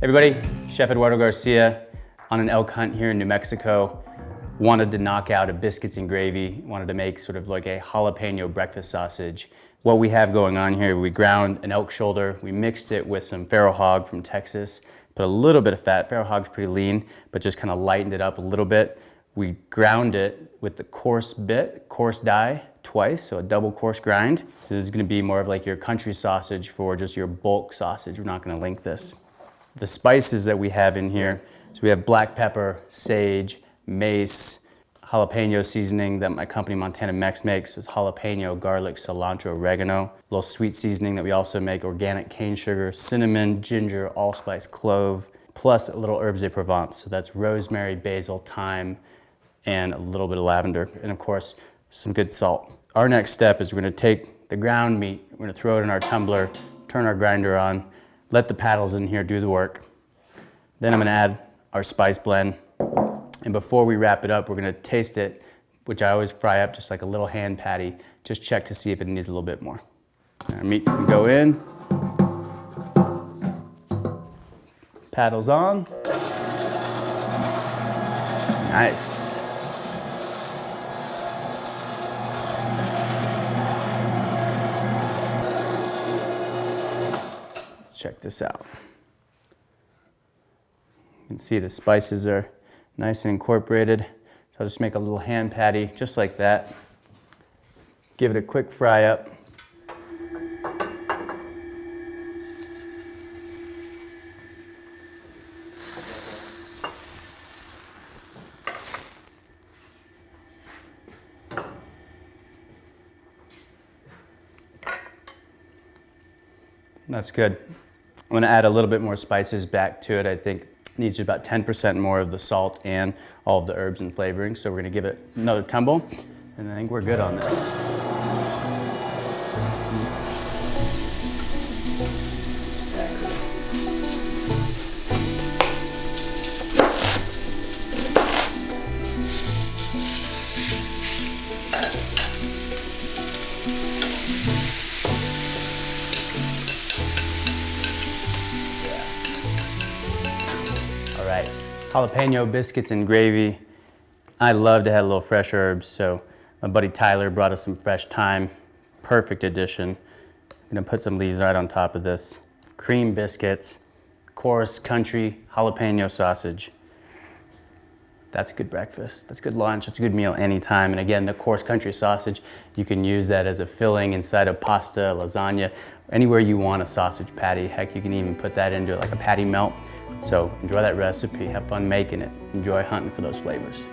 Everybody, Chef Eduardo Garcia on an elk hunt here in New Mexico. Wanted to knock out a biscuits and gravy, wanted to make sort of like a jalapeno breakfast sausage. What we have going on here, we ground an elk shoulder, we mixed it with some farrow hog from Texas, put a little bit of fat. Farrow hog's pretty lean, but just kind of lightened it up a little bit. We ground it with the coarse die twice, so a double coarse grind. So this is gonna be more of like your country sausage for just your bulk sausage. We're not gonna link this. The spices that we have in here, so we have black pepper, sage, mace, jalapeno seasoning that my company Montana Mex makes with jalapeno, garlic, cilantro, oregano. A little sweet seasoning that we also make, organic cane sugar, cinnamon, ginger, allspice, clove, plus a little herbs de Provence. So that's rosemary, basil, thyme, and a little bit of lavender. And of course, some good salt. Our next step is we're gonna take the ground meat, we're gonna throw it in our tumbler, turn our grinder on, let the paddles in here do the work. Then I'm gonna add our spice blend. And before we wrap it up, we're gonna taste it, which I always fry up just like a little hand patty. Just check to see if it needs a little bit more. Our meat's gonna go in. Paddles on. Nice. Check this out. You can see the spices are nice and incorporated. So I'll just make a little hand patty just like that. Give it a quick fry up. That's good. I'm gonna add a little bit more spices back to it. I think it needs about 10% more of the salt and all of the herbs and flavorings. So we're gonna give it another tumble, and I think we're good on this. All right, jalapeno biscuits and gravy. I love to have a little fresh herbs, so my buddy Tyler brought us some fresh thyme. Perfect addition. I'm gonna put some of these right on top of this. Cream biscuits, coarse country jalapeno sausage. That's a good breakfast, that's a good lunch, that's a good meal anytime. And again, the coarse country sausage, you can use that as a filling inside of pasta, lasagna, anywhere you want a sausage patty. Heck, you can even put that into like a patty melt. So enjoy that recipe, have fun making it, enjoy hunting for those flavors.